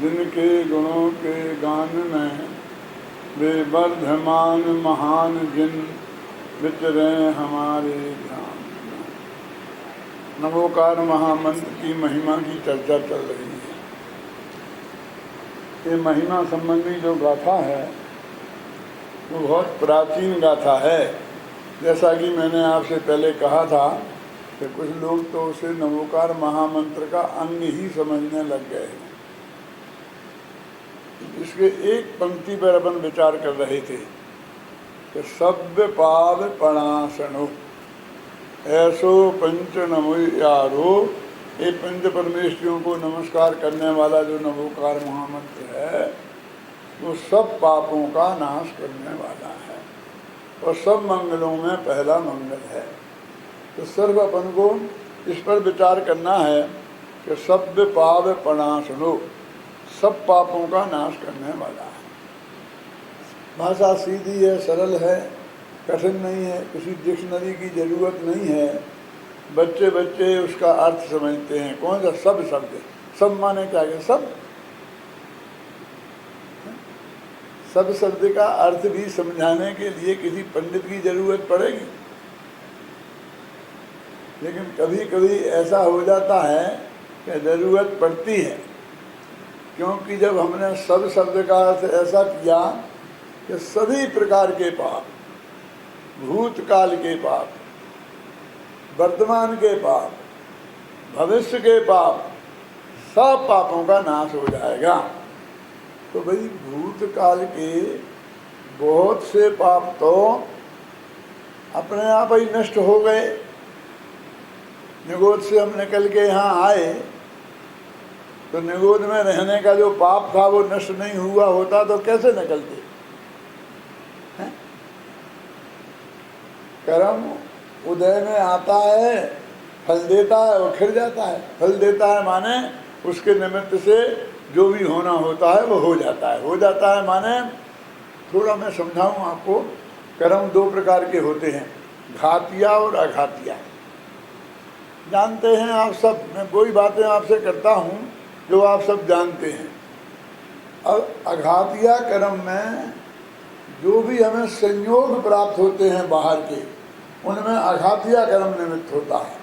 जिनके गुणों के गान में वे वर्धमान महान जिन विचरे हमारे ध्यान में। नमोकार महामंत्र की महिमा की चर्चा चल रही है। ये महिमा संबंधी जो गाथा है वो बहुत प्राचीन गाथा है। जैसा कि मैंने आपसे पहले कहा था कि कुछ लोग तो उसे नमोकार महामंत्र का अंग ही समझने लग गए हैं। इसके एक पंक्ति पर अपन विचार कर रहे थे कि सभ्य पाद प्रणाशनो ऐसो पंच नमो यारो। ये पंच परमेश्वरियों को नमस्कार करने वाला जो नमोकार महामंत्र है वो सब पापों का नाश करने वाला है और सब मंगलों में पहला मंगल है। तो सर्व अपन को इस पर विचार करना है कि सभ्य पाप प्रणाशनो, सब पापों का नाश करने वाला है। भाषा सीधी है, सरल है, कठिन नहीं है, किसी डिक्शनरी की जरूरत नहीं है। बच्चे बच्चे उसका अर्थ समझते हैं। कौन सा सब शब्द? सब माने क्या है? सब शब्द का अर्थ भी समझाने के लिए किसी पंडित की जरूरत पड़ेगी। लेकिन कभी कभी ऐसा हो जाता है कि जरूरत पड़ती है, क्योंकि जब हमने सब शब्द का अर्थ ऐसा किया कि सभी प्रकार के पाप, भूतकाल के पाप, वर्तमान के पाप, भविष्य के पाप, सब पापों का नाश हो जाएगा। तो भाई भूतकाल के बहुत से पाप तो अपने आप ही नष्ट हो गए। निगोद से हम निकल के यहाँ आए तो निगोद में रहने का जो पाप था वो नष्ट नहीं हुआ होता तो कैसे निकलते? कर्म उदय में आता है, फल देता है और खिर जाता है। फल देता है माने उसके निमित्त से जो भी होना होता है वो हो जाता है। हो जाता है माने, थोड़ा मैं समझाऊं आपको। कर्म दो प्रकार के होते हैं, घातिया और अघातिया। जानते हैं आप सब, मैं वही बातें आपसे करता हूँ जो आप सब जानते हैं। अब अघातिया कर्म में जो भी हमें संयोग प्राप्त होते हैं बाहर के, उनमें अघातिया कर्म निमित्त होता है।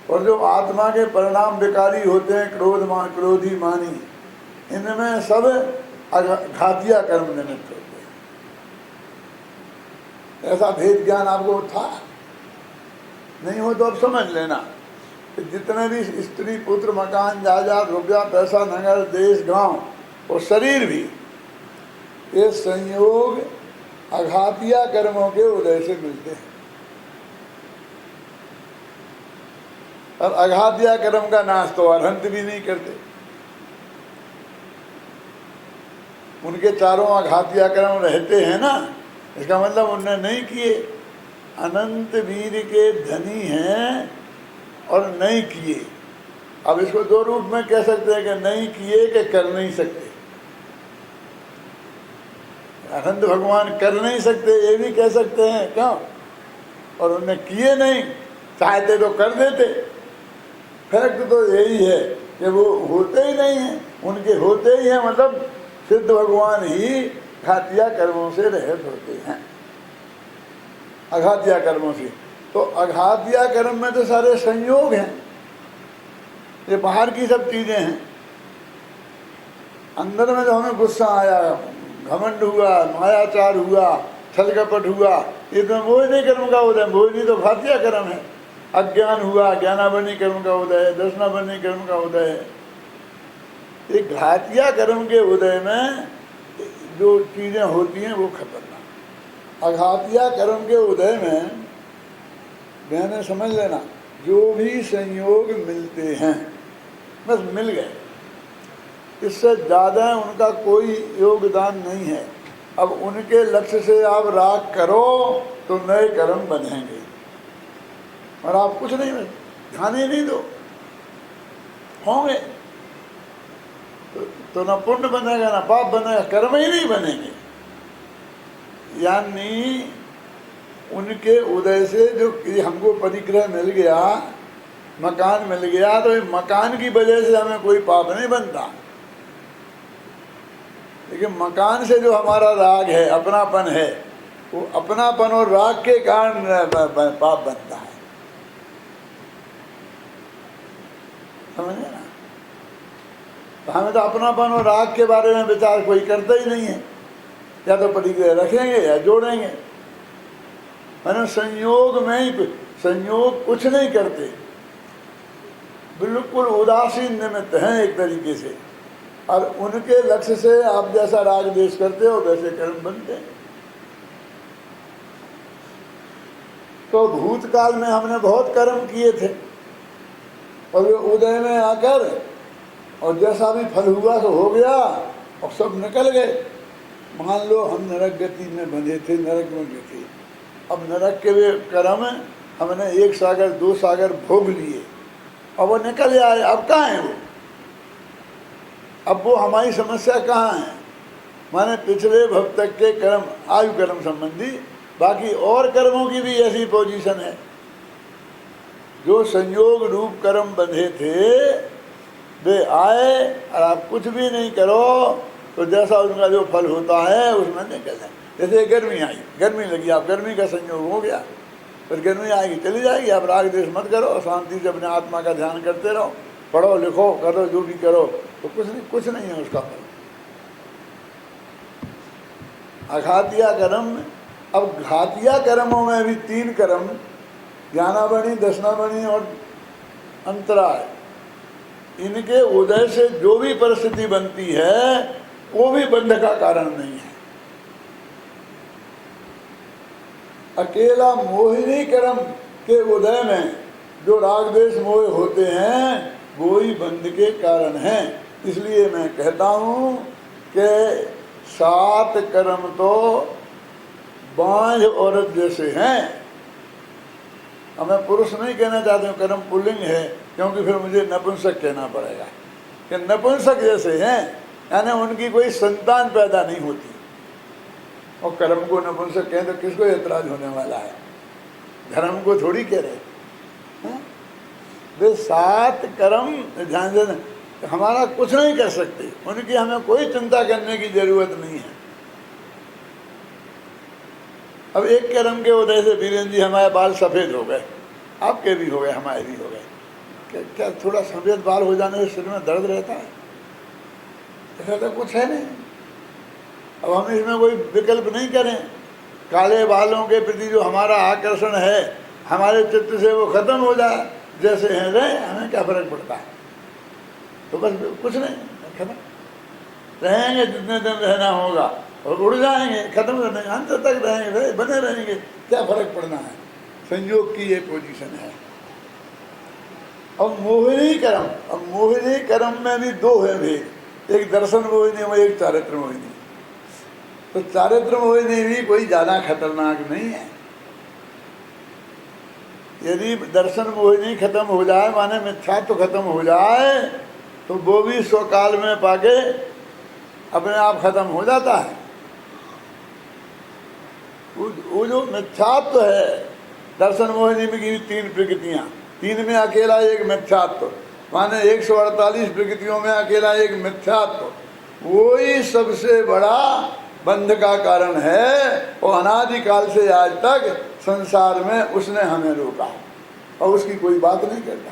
और जो आत्मा के परिणाम विकारी होते हैं, क्रोधी मानी, इनमें सब घातिया कर्म निमित्त होते हैं। ऐसा भेद ज्ञान आपको था? नहीं हो तो अब समझ लेना कि जितने भी स्त्री पुत्र मकान जायदाद रुपया पैसा नगर देश गांव और शरीर भी, ये संयोग अघातिया कर्मों के उदय से मिलते हैं। और अघातिया कर्म का नाश तो अरहंत भी नहीं करते। उनके चारों अघातिया कर्म रहते हैं ना, इसका मतलब उन्होंने नहीं किए। अनंत वीर के धनी हैं और नहीं किए। अब इसको दो रूप में कह सकते हैं कि नहीं किए कि कर नहीं सकते। अनंत भगवान कर नहीं सकते ये भी कह सकते हैं, क्यों? और उन्होंने किए नहीं, चाहते तो कर देते। फर्क तो यही है कि वो होते ही नहीं हैं। उनके होते ही हैं मतलब सिद्ध भगवान ही घातिया कर्मों से रहित होते हैं, अघातिया कर्मों से। तो अघातिया कर्म में तो सारे संयोग हैं, ये बाहर की सब चीजें हैं। अंदर में जो हमें गुस्सा आया, घमंड हुआ, मायाचार हुआ, छल कपट हुआ, ये तो मोहिनी कर्म का उदय। मोहिनी तो घातिया कर्म है। अज्ञान हुआ, ज्ञानाबनी कर्म का उदय है, दर्शनाबनी कर्म का उदय है। ये घातिया कर्म के उदय में जो चीजें होती हैं वो खतरनाक। अघातिया कर्म के उदय में मैंने समझ लेना, जो भी संयोग मिलते हैं बस मिल गए, इससे ज़्यादा उनका कोई योगदान नहीं है। अब उनके लक्ष्य से आप राग करो तो नए कर्म बनेंगे और आप कुछ नहीं, ध्यान ही नहीं दो, होंगे तो न पुण्य बनेगा न पाप बनेगा, कर्म ही नहीं बनेंगे। यानी उनके उदय से जो हमको परिग्रह मिल गया, मकान मिल गया, तो मकान की वजह से हमें कोई पाप नहीं बनता। लेकिन मकान से जो हमारा राग है, अपनापन है, वो अपनापन और राग के कारण पाप बनता है। समझे ना? तो हमें तो अपनापन और राग के बारे में विचार कोई करता ही नहीं है। या तो प्रतिक्रिया रखेंगे या जोड़ेंगे, मैंने संयोग में ही, संयोग कुछ नहीं करते, बिल्कुल उदासीन निमित्त हैं एक तरीके से, और उनके लक्ष्य से आप जैसा राग देश करते हो वैसे कर्म बनते हैं। तो भूतकाल में हमने बहुत कर्म किए थे, और वे उदय में आकर और जैसा भी फल हुआ तो हो गया और सब निकल गए। मान लो हम नरक गति में बंधे थे, नरक में गए थे, अब नरक के वे कर्म हमने 1 सागर 2 सागर भोग लिए, अब वो निकल आए, अब कहाँ है वो? अब वो हमारी समस्या कहाँ है? माने पिछले भव तक के कर्म, आयु कर्म संबंधी, बाकी और कर्मों की भी ऐसी पोजीशन है। जो संयोग रूप कर्म बंधे थे वे आए, और आप कुछ भी नहीं करो तो जैसा उनका जो फल होता है उसमें निकल जाए। जैसे गर्मी आई, गर्मी लगी, आप गर्मी का संयोग हो गया, फिर गर्मी आएगी चली जाएगी। आप राग देश मत करो, शांति से अपने आत्मा का ध्यान करते रहो, पढ़ो लिखो करो जो भी करो, तो कुछ नहीं है उसका फल। अघातिया कर्म, अब घातिया कर्मों में भी 3 कर्म, ज्ञानावणी, दशनावणी और अंतराय, इनके उदय से जो भी परिस्थिति बनती है वो भी बंध का कारण नहीं है। अकेला मोहिनी कर्म के उदय में जो राग द्वेष मोह होते हैं वो ही बंध के कारण हैं। इसलिए मैं कहता हूँ कि 7 कर्म तो बांझ औरत जैसे हैं। अब मैं पुरुष नहीं कहना चाहता हूँ, कर्म पुल्लिंग है, क्योंकि फिर मुझे नपुंसक कहना पड़ेगा कि नपुंसक जैसे हैं, यानी उनकी कोई संतान पैदा नहीं होती। और कर्म को नपुंसक कहें तो किसको एतराज होने वाला है? धर्म को थोड़ी कह रहे। वे 7 कर्म ध्यान देना, हमारा कुछ नहीं कर सकते, उनकी हमें कोई चिंता करने की जरूरत नहीं है। अब एक कर्म के उदय से वीरेंद्र जी हमारे बाल सफ़ेद हो गए, आपके भी हो गए, हमारे भी हो गए। क्या थोड़ा सफ़ेद बाल हो जाने से सिर में दर्द रहता है? ऐसा तो कुछ है नहीं। अब हम इसमें कोई विकल्प नहीं करें। काले बालों के प्रति जो हमारा आकर्षण है हमारे चित्त से वो खत्म हो जाए, जैसे हैं रहे, हमें क्या फर्क पड़ता है? तो बस कुछ नहीं, खत्म रहेंगे जितने दिन रहना होगा, और उड़ जाएंगे, खत्म कर देंगे, अंत तक रहेंगे, बने रहेंगे, क्या फर्क पड़ना है? संयोग की ये पोजीशन है। अब मोहिनी कर्म, अब मोहिनी कर्म में भी 2 है भेद, एक दर्शन मोहिनी और एक चारित्र मोहिनी। तो चारित्र मोहिनी भी कोई ज़्यादा खतरनाक नहीं है। यदि दर्शन मोहिनी खत्म हो जाए, माने मिथ्यात्व खत्म हो जाए, तो वो भी स्वकाल में पाके अपने आप खत्म हो जाता है। वो जो मिथ्यात्व है, दर्शन मोहिनी में की 3 प्रकृतियाँ, 3 में अकेला एक मिथ्यात्व, माने 148 प्रकृतियों में अकेला एक मिथ्यात्व, वो ही सबसे बड़ा बंध का कारण है। और अनादिकाल से आज तक संसार में उसने हमें रोका और उसकी कोई बात नहीं करता।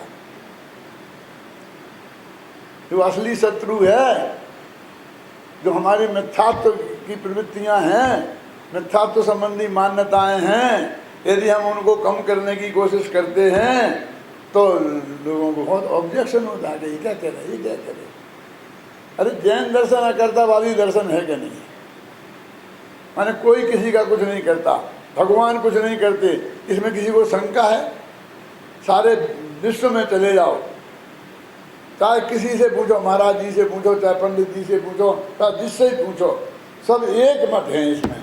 जो असली शत्रु है, जो हमारी मिथ्यात्व की प्रवृत्तियां हैं, मिथ्यात्व संबंधी मान्यताएं हैं, यदि हम उनको कम करने की कोशिश करते हैं तो लोगों को बहुत ऑब्जेक्शन होता है कि ये क्या कह रहे, ये क्या कह रहे। अरे जैन दर्शन अकर्तावादी दर्शन है कि नहीं? माने कोई किसी का कुछ नहीं करता, भगवान कुछ नहीं करते, इसमें किसी को शंका है? सारे विश्व में चले जाओ, चाहे किसी से पूछो, महाराज जी से पूछो, चाहे पंडित जी से पूछो, चाहे जिससे ही पूछो, सब एक मत हैं इसमें।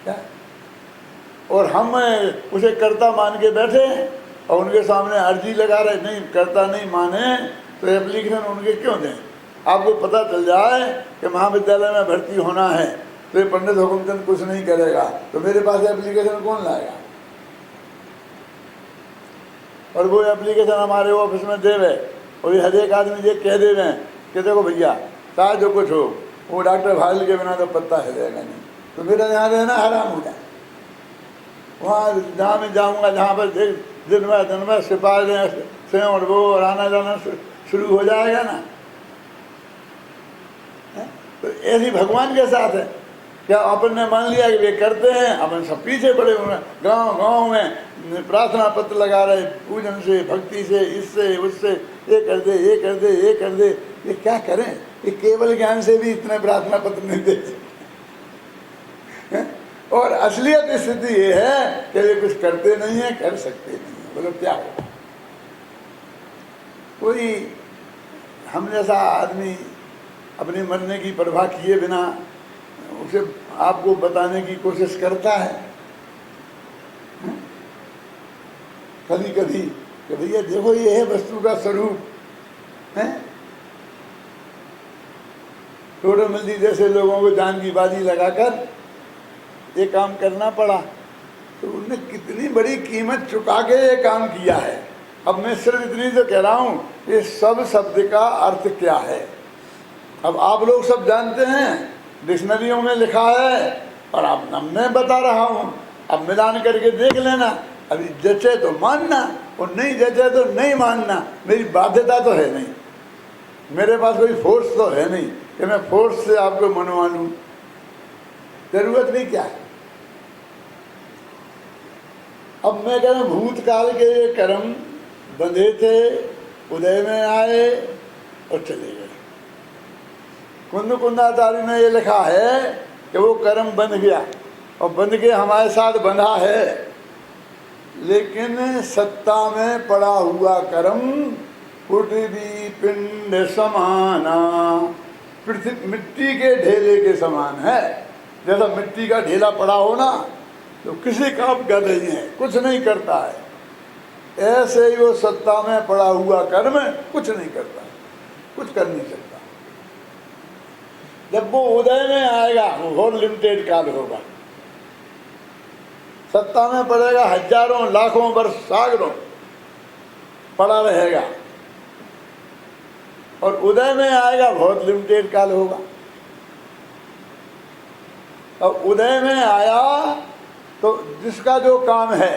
क्या? और हम उसे कर्ता मान के बैठे हैं और उनके सामने अर्जी लगा रहे, नहीं कर्ता नहीं माने तो एप्लीकेशन उनके क्यों दें? आपको पता चल जाए कि महाविद्यालय में भर्ती होना है तो ये पंडित हुकुमचंद कुछ नहीं करेगा, तो मेरे पास एप्लीकेशन कौन लाएगा? और वो एप्लीकेशन हमारे ऑफिस में देवे, और ये हर एक आदमी ये कह देवे कि देखो भैया चाहे जो कुछ हो, वो डॉक्टर भाईल के बिना तो पत्ता हिलेगा नहीं। तो मेरा यहाँ रहना हराम हो जाए। वहाँ जहाँ मैं जाऊँगा, जहाँ पर दिन में सिपाही से और वो और आना जाना शुरू हो जाएगा ना। तो ऐसी भगवान के साथ है। क्या अपन ने मान लिया कि वे करते हैं, अपन सब पीछे पड़े हुए हैं। गांव में प्रार्थना पत्र लगा रहे, पूजन से, भक्ति से, इससे उससे, ये कर दे, ये कर दे, ये कर दे। ये क्या करें? ये केवल ज्ञान से भी इतने प्रार्थना पत्र नहीं दे सकते। और असलियत स्थिति ये है कि वे कुछ करते नहीं है, कर सकते नहीं है। बोलो क्या हो? कोई हम जैसा आदमी अपने मरने की परवाह किए बिना उसे आपको बताने की कोशिश करता है कभी कभी कि भैया देखो ये है वस्तु का स्वरूप है। टोडर मल्ली जैसे लोगों को जान की बाजी लगाकर ये काम करना पड़ा, तो उन्होंने कितनी बड़ी कीमत चुका के ये काम किया है। अब मैं सिर्फ इतनी तो कह रहा हूँ, ये सब शब्द का अर्थ क्या है। अब आप लोग सब जानते हैं, डिक्शनरियों में लिखा है, और अब मैं बता रहा हूँ। अब मिलान करके देख लेना। अभी जचे तो मानना और नहीं जचे तो नहीं मानना। मेरी बाध्यता तो है नहीं, मेरे पास कोई फोर्स तो है नहीं कि मैं फोर्स से आपको मनवा लूँ। जरूरत भी क्या है। अब मैं कह रहा हूँ भूतकाल के ये कर्म बंधे थे, उदय में आए और चले गए। कुंद कुंदाचार्य ने ये लिखा है कि वो कर्म बंध गया और बंध के हमारे साथ बंधा है, लेकिन सत्ता में पड़ा हुआ कर्म पृथ्वी पिंड समाना, पृथ्वी मिट्टी के ढेले के समान है। जैसा मिट्टी का ढेला पड़ा हो ना, तो किसी काम का नहीं है, कुछ नहीं करता है। ऐसे ही वो सत्ता में पड़ा हुआ कर्म कुछ नहीं करता, कुछ कर नहीं सकता। जब वो उदय में आएगा वो बहुत लिमिटेड काल होगा। सत्ता में पड़ेगा, हजारों लाखों वर्ष सागरों पड़ा रहेगा, और उदय में आएगा बहुत लिमिटेड काल होगा। और उदय में आया तो जिसका जो काम है,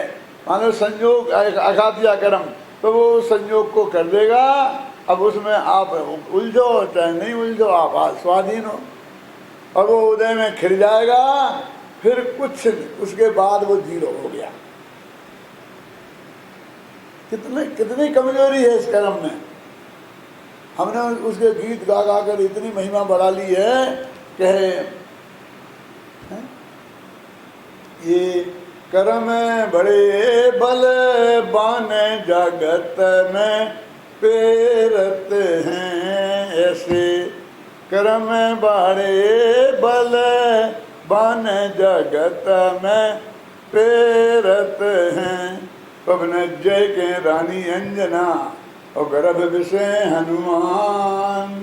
मान लो संयोग अघातिया कर्म, तो वो संयोग को कर देगा। अब उसमें आप उलझो चाहे नहीं उलझो, आप स्वाधीन हो। और वो उदय में खिल जाएगा, फिर कुछ उसके बाद वो जीरो हो गया। कितनी कमजोरी है इस कर्म में। हमने उसके गीत गा गा कर इतनी महिमा बढ़ा ली है कि ये कर्म बड़े बल बान जगत में पेरत हैं, ऐसे कर्म बड़े बल बान जगत में पेरत हैं। पवन जय के रानी अंजना और गर्भ विषय हनुमान।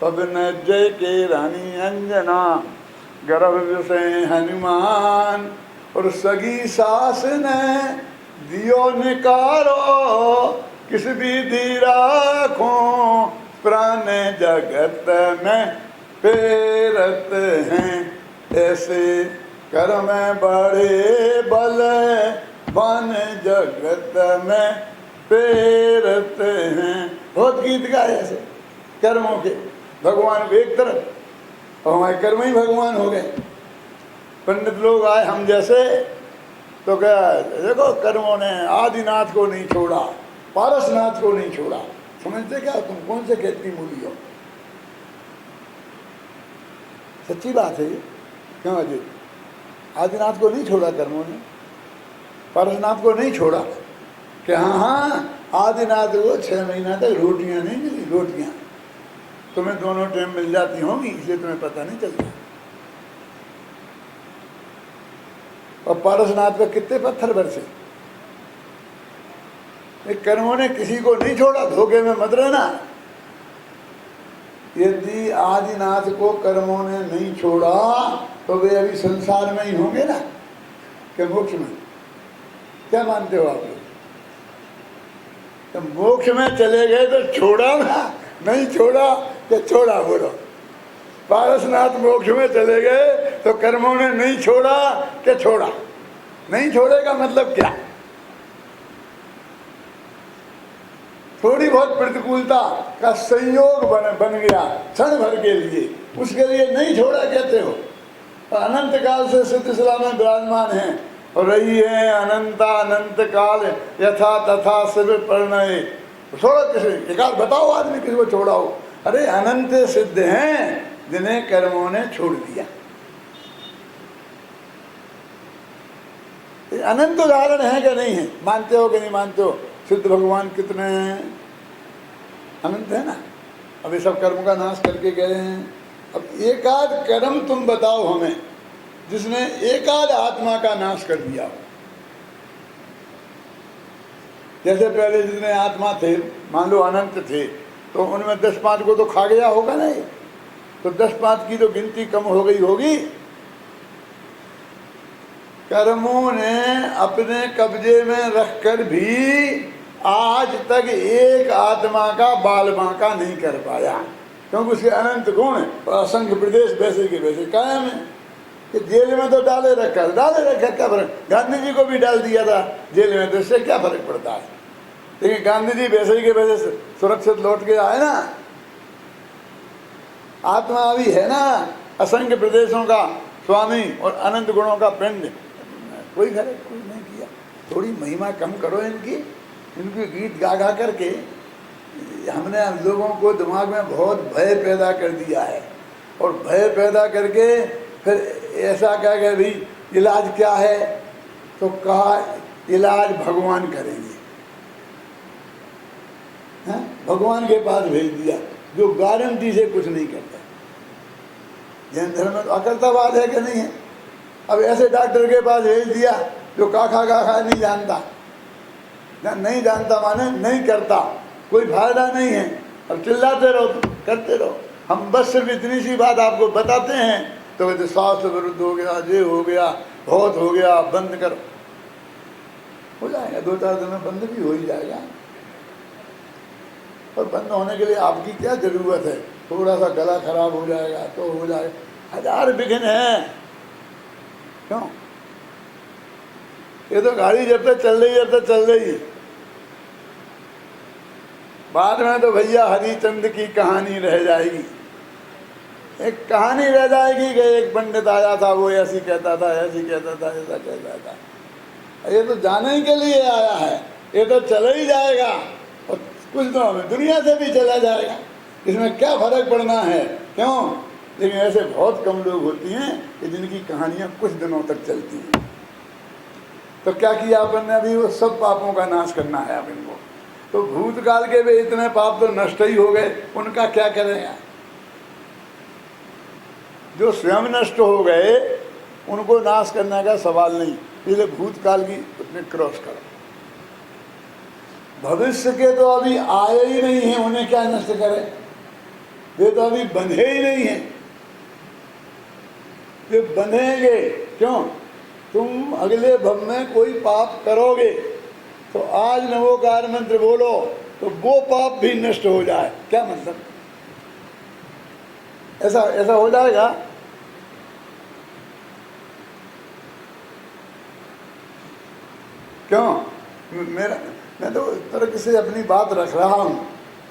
पवन जय के रानी अंजना गर्भ विषय हनुमान, और सगी सास ने दियो निकारो, किस विधि राखो प्राण जगत में पेरत हैं। ऐसे कर्म बड़े बल बन जगत में पेरत हैं। बहुत गीत गाए ऐसे कर्मों के, भगवान को एक तरफ, और हमारे कर्म ही भगवान हो गए। पंडित लोग आए हम जैसे, तो क्या देखो कर्मों ने आदिनाथ को नहीं छोड़ा, पारसनाथ को नहीं छोड़ा। समझते क्या तुम कौन से खेत की मूली हो? सच्ची बात है ये। क्यों अजय? आदिनाथ को नहीं छोड़ा कर्मों ने, पारसनाथ को नहीं छोड़ा। कि हाँ आदिनाथ को 6 महीना तक रोटियां नहीं मिली। रोटियां तुम्हें दोनों टाइम मिल जाती होंगी, इसलिए तुम्हें पता नहीं चलता। और पारसनाथ पर कितने पत्थर बरसे। कर्मों ने किसी को नहीं छोड़ा, धोखे में मत रहना। यदि आदिनाथ को कर्मों ने नहीं छोड़ा तो वे अभी संसार में ही होंगे ना, कि मोक्ष में? क्या मानते हो आप लोग? तो मोक्ष में चले गए तो छोड़ा ना, नहीं छोड़ा कि छोड़ा बोलो। पारसनाथ मोक्ष में चले गए तो कर्मों ने नहीं छोड़ा कि छोड़ा। नहीं छोड़ेगा मतलब क्या? थोड़ी बहुत प्रतिकूलता का संयोग बन गया क्षण भर के लिए, उसके लिए नहीं छोड़ा कहते हो। अनंत काल से सिद्ध सला में विराजमान है और रही है अनंता अनंत काल यथा तथा शिव प्रणय। छोड़ो किसे? एक आध बताओ आदमी किसी को छोड़ा हो। अरे अनंत सिद्ध हैं जिन्हें कर्मों ने छोड़ दिया। अनंत उदाहरण है कि नहीं है? मानते हो कि नहीं मानते हो? सिद्ध भगवान कितने हैं? अनंत है ना। अब ये सब कर्म का नाश करके गए हैं। अब एक आध कर्म तुम बताओ हमें जिसने एक आध आत्मा का नाश कर दिया हो। जैसे पहले जितने आत्मा थे, मान लो अनंत थे, तो उनमें 10-5 को तो खा गया होगा ना ये, तो 10-5 की तो गिनती कम हो गई होगी। कर्मों ने अपने कब्जे में रखकर भी आज तक एक आत्मा का बाल बांका नहीं कर पाया, क्योंकि उसके अनंत गुण और असंख्य प्रदेश वैसे के वैसे कायम है। कि जेल में तो डाले रखा क्या फर्क? गांधी जी को भी डाल दिया था जेल में, तो इससे क्या फर्क पड़ता है? लेकिन गांधी जी वैसे ही के वैसे सुरक्षित लौट के आए ना। आत्मा अभी है ना, असंख्य प्रदेशों का स्वामी और अनंत गुणों का पिंड। कोई फर्क कोई नहीं किया। थोड़ी महिमा कम करो इनकी गीत गा गा करके हमने लोगों को दिमाग में बहुत भय पैदा कर दिया है, और भय पैदा करके फिर ऐसा कह गए भाई इलाज क्या है, तो कहा इलाज भगवान करेंगे। है? भगवान के पास भेज दिया जो गारंटी से कुछ नहीं करता। जैन धर्म में तो अकर्तावाद है कि नहीं है? अब ऐसे डॉक्टर के पास भेज दिया जो काखा नहीं जानता, नहीं जानता माने नहीं करता, कोई फायदा नहीं है। अब चिल्लाते रहो तो करते रहो। हम बस सिर्फ इतनी सी बात आपको बताते हैं तो कहते स्वास्थ्य विरुद्ध हो गया, ये हो गया, बहुत हो गया, बंद करो। हो जाएगा 2-4 दिन में बंद भी हो ही जाएगा। और बंद होने के लिए आपकी क्या जरूरत है? थोड़ा सा गला खराब हो जाएगा तो हो जाएगा। 1000 विघ्न है। क्यों? ये तो गाड़ी जब तक चल रही है तब तक चल रही है। बाद में तो भैया हरिचंद्र की कहानी रह जाएगी। एक कहानी रह जाएगी कि एक पंडित आया था, वो ऐसी कहता था, ऐसी कहता था, ऐसा कहता था। ये तो जाने ही के लिए आया है, ये तो चला ही जाएगा और कुछ दिनों में दुनिया से भी चला जाएगा। इसमें क्या फर्क पड़ना है? क्यों? लेकिन ऐसे बहुत कम लोग होती हैं कि जिनकी कहानियां कुछ दिनों तक चलती हैं। तो क्या किया अपन ने? अभी वो सब पापों का नाश करना है अब इनको। तो भूतकाल के भी इतने पाप तो नष्ट ही हो गए, उनका क्या करेंगे? जो स्वयं नष्ट हो गए उनको नाश करने का सवाल नहीं, इसलिए भूतकाल की उसमें क्रॉस करो। भविष्य के तो अभी आए ही नहीं है, उन्हें क्या नष्ट करें? वे तो अभी बंधे ही नहीं हैं। वे बंधेंगे क्यों? तुम अगले भव में कोई पाप करोगे तो आज नमोकार मंत्र बोलो तो वो पाप भी नष्ट हो जाए। क्या मतलब? ऐसा हो जाएगा? क्यों? मैं तो तर्क से अपनी बात रख रहा हूँ,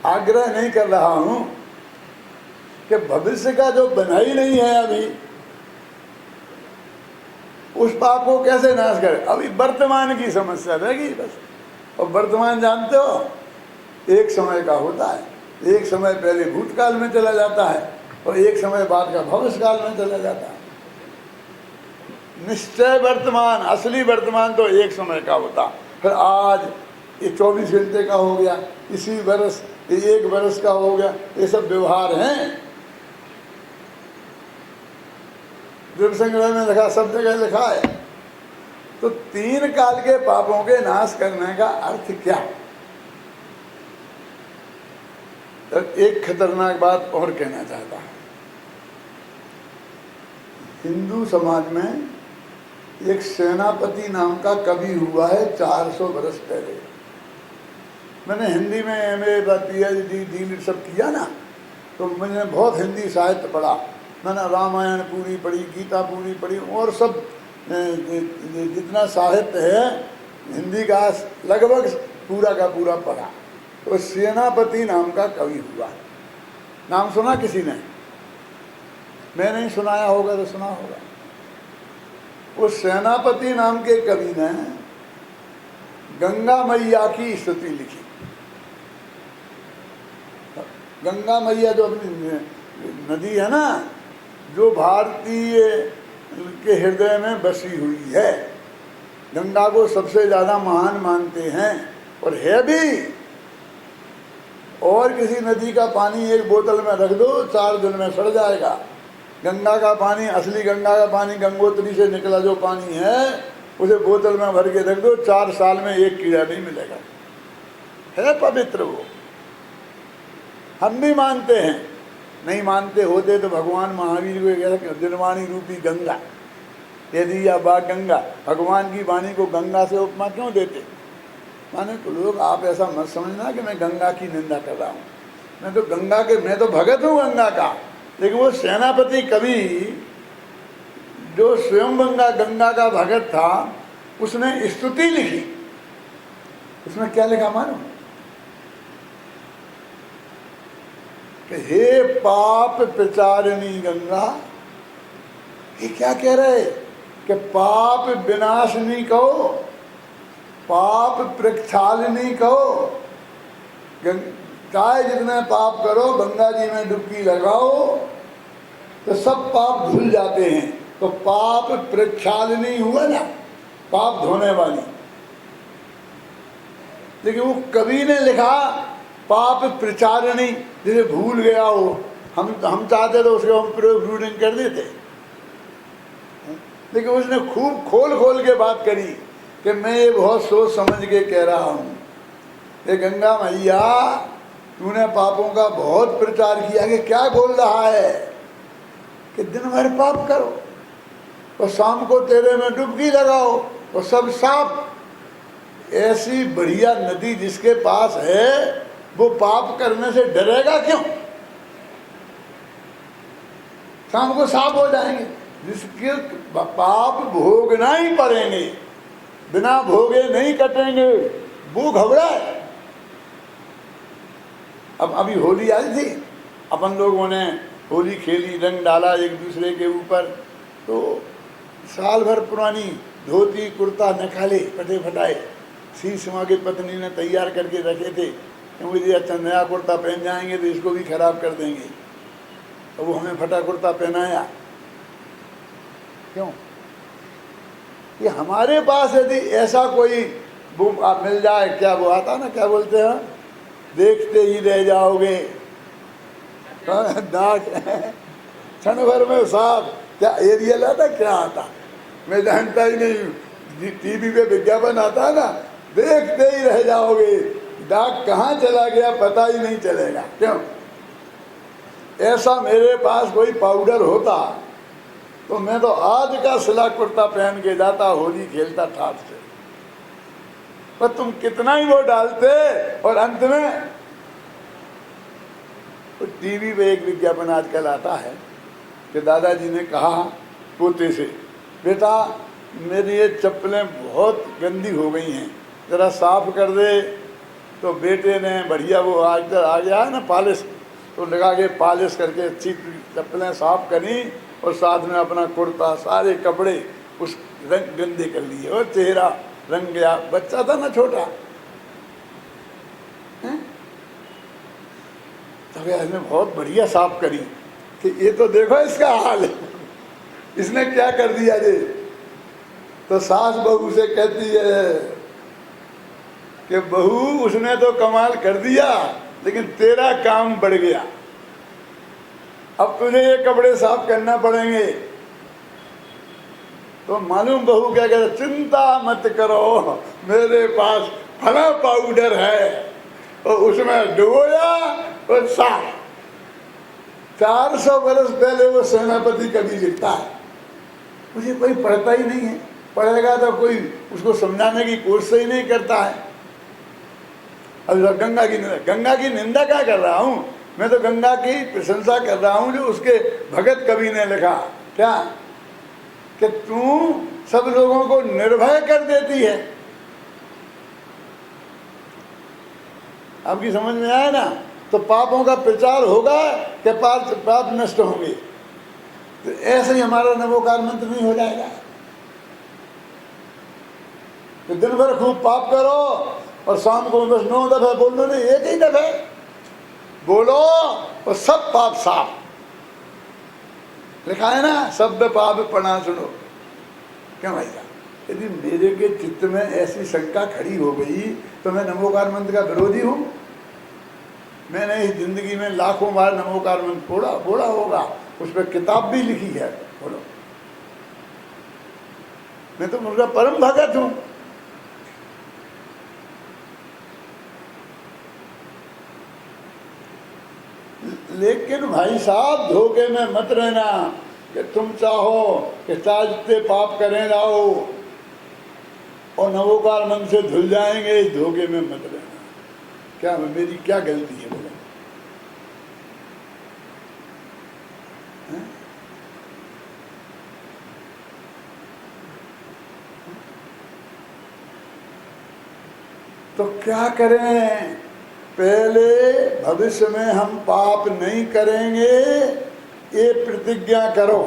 आग्रह नहीं कर रहा हूँ कि भविष्य का जो बना ही नहीं है अभी, उस पाप को कैसे नाश करें? अभी वर्तमान की समस्या रहेगी बस। और वर्तमान जानते हो एक समय का होता है, एक समय पहले भूतकाल में चला जाता है और एक समय बाद का भविष्य काल में चला जाता है। निश्चय वर्तमान, असली वर्तमान तो एक समय का होता। फिर आज ये 24 घंटे का हो गया, इसी वर्ष ये 1 वर्ष का हो गया, ये सब व्यवहार हैं। द्रव्य संग्रह में लिखा, सब जगह लिखा है। तो 3 काल के पापों के नाश करने का अर्थ क्या? तो एक खतरनाक बात और कहना चाहता हूं। हिंदू समाज में एक सेनापति नाम का कवि हुआ है 400 वर्ष पहले। मैंने हिंदी में MA PhD सब किया ना, तो मैंने बहुत हिंदी साहित्य पढ़ा, मैंने रामायण पूरी पढ़ी, गीता पूरी पढ़ी, और सब जितना साहित्य है हिंदी का लगभग पूरा का पूरा पढ़ा। तो सेनापति नाम का कवि हुआ, नाम सुना किसी ने? मैं नहीं सुनाया होगा तो सुना होगा। उस सेनापति नाम के कवि ने गंगा मैया की स्तुति लिखी। गंगा मैया जो अपनी नदी है ना, जो भारतीय के हृदय में बसी हुई है, गंगा को सबसे ज़्यादा महान मानते हैं, और है भी। और किसी नदी का पानी एक बोतल में रख दो 4 दिन में सड़ जाएगा। गंगा का पानी, असली गंगा का पानी, गंगोत्री से निकला जो पानी है, उसे बोतल में भर के रख दो, 4 साल में एक कीड़ा नहीं मिलेगा। है पवित्र वो, हम भी मानते हैं। नहीं मानते होते तो भगवान महावीर को कहते दिनवाणी रूपी गंगा, यदि या बा गंगा, भगवान की वाणी को गंगा से उपमा क्यों देते? माने तो लोग आप ऐसा मत समझना कि मैं गंगा की निंदा कर रहा हूँ। मैं तो गंगा के, मैं तो भगत हूँ गंगा का। लेकिन वो सेनापति कवि जो स्वयं गंगा का भगत था, उसने स्तुति लिखी। उसमें क्या लिखा मालूम? कि हे पाप प्रचारिणी गंगा। ये क्या कह रहे कि पाप विनाशनी कहो, पाप प्रक्षालिनी कहो। चाहे जितने पाप करो, गंगा जी में डुबकी लगाओ तो सब पाप धुल जाते हैं। तो पाप प्रक्षालिनी हुआ ना, पाप धोने वाली। लेकिन वो कवि ने लिखा पाप प्रचारिणी, जिसे भूल गया हो। हम चाहते तो उसके हम प्रयोग रूढ़िंग कर देते, लेकिन उसने खूब खोल खोल के बात करी कि मैं ये बहुत सोच समझ के कह रहा हूँ। ये गंगा मैया, तूने पापों का बहुत प्रचार किया। कि क्या बोल रहा है कि दिन भर पाप करो और शाम को तेरे में डुबकी लगाओ और सब साफ। ऐसी बढ़िया नदी जिसके पास है, वो पाप करने से डरेगा क्यों? शाम को साफ हो जाएंगे। जिसके पाप भोगना ही पड़ेंगे, बिना भोगे नहीं कटेंगे, वो घबराए। अब अभी होली आई थी, अपन लोगों ने होली खेली, रंग डाला एक दूसरे के ऊपर। तो साल भर पुरानी धोती कुर्ता निकाले, फटे फटाए, शीश माँ की पत्नी ने तैयार करके रखे थे, क्योंकि अच्छा नया कुर्ता पहन जाएंगे तो इसको भी खराब कर देंगे। तो वो हमें फटा कुर्ता पहनाया। क्यों? कि हमारे पास यदि ऐसा कोई बुक आप मिल जाए, क्या वो आता ना, क्या बोलते हैं, देखते ही रह जाओगे, दाग क्षण भर में साफ, क्या एरियल आता, क्या आता मैं जानता ही नहीं। टीवी पे विज्ञापन आता ना, देखते ही रह जाओगे, दाग कहाँ चला गया पता ही नहीं चलेगा। क्यों? ऐसा मेरे पास कोई पाउडर होता तो मैं तो आज का सिला कुर्ता पहन के जाता, होली खेलता ठाठ से। पर तुम कितना ही वो डालते, और अंत में तो टीवी पे एक विज्ञापन आजकल आता है कि दादाजी ने कहा पोते से, बेटा मेरी ये चप्पलें बहुत गंदी हो गई हैं, ज़रा साफ कर दे। तो बेटे ने बढ़िया वो आजकल आ गया है ना पॉलिश, तो लगा के पॉलिश करके अच्छी चप्पलें साफ करी, और साथ में अपना कुर्ता सारे कपड़े उस रंग गंदे कर लिए, और चेहरा रंग गया। बच्चा था ना छोटा, तो इसने बहुत बढ़िया साफ करी कि ये तो देखो इसका हाल, इसने क्या कर दिया ये। तो सास बहू से कहती है कि बहू उसने तो कमाल कर दिया, लेकिन तेरा काम बढ़ गया, अब तुझे ये कपड़े साफ करना पड़ेंगे। तो मालूम बहू क्या कहते, चिंता मत करो, मेरे पास फला पाउडर है, और उसमें डुबोया और साफ। 400 बरस पहले वो सेनापति कभी लिखता है, मुझे कोई पढ़ता ही नहीं है, पढ़ेगा तो कोई उसको समझाने की कोशिश ही नहीं करता है। अब गंगा की निंदा क्या कर रहा हूँ? मैं तो गंगा की प्रशंसा कर रहा हूं जो उसके भगत कवि ने लिखा क्या कि तू सब लोगों को निर्भय कर देती है। आपकी समझ में आया ना? तो पापों का प्रचार होगा कि पाप नष्ट होंगे। तो ऐसे ही हमारा नमोकार मंत्र नहीं हो जाएगा। तो दिन भर खूब पाप करो और शाम को बस 9 दफे बोलो, नहीं एक ही दफे बोलो और सब पाप साफ। लिखा है ना, सब पाप प्रणाशनो। क्यों भाई साहब? यदि मेरे के चित्त में ऐसी शंका खड़ी हो गई तो मैं नमोकार मंत्र का विरोधी हूं? मैंने इस जिंदगी में लाखों बार नमोकार मंत्र बोला होगा, उस पर किताब भी लिखी है। बोलो, मैं तो उनका परम भगत हूं। लेकिन भाई साहब धोखे में मत रहना कि तुम चाहो कि साजते पाप करें जाओ और नवोकार मन से धुल जाएंगे। इस धोखे में मत रहना। क्या मेरी क्या गलती है? बोलो, तो क्या करें? पहले भविष्य में हम पाप नहीं करेंगे ये प्रतिज्ञा करो,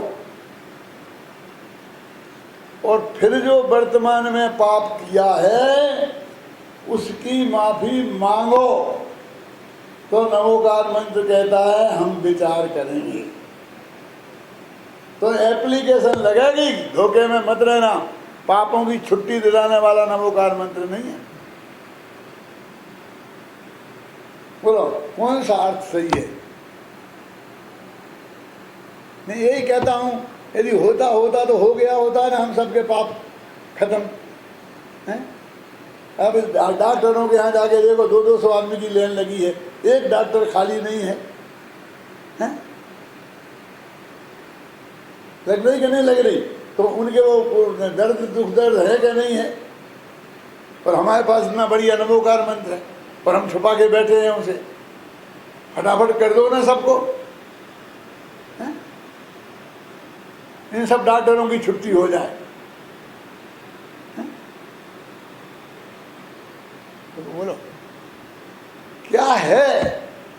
और फिर जो वर्तमान में पाप किया है उसकी माफी मांगो। तो नवोकार मंत्र कहता है हम विचार करेंगे। तो एप्लीकेशन लगेगी। धोखे में मत रहना। पापों की छुट्टी दिलाने वाला नवोकार मंत्र नहीं है। बोलो कौन सा अर्थ सही है? मैं यही कहता हूं, यदि होता तो हो गया होता ना, हम सबके पाप खत्म हैं। अब डॉक्टरों के यहाँ जाके देखो 200 आदमी की लाइन लगी है, एक डॉक्टर खाली नहीं है, हैं? लग रही कि नहीं लग रही? तो उनके वो दुख दर्द है कि नहीं है? और हमारे पास इतना बढ़िया नमोकार मंत्र है और हम छुपा के बैठे हैं उसे। फटाफट कर दो ना सबको, हैं? इन सब डॉक्टरों की छुट्टी हो जाए। तो बोलो क्या है?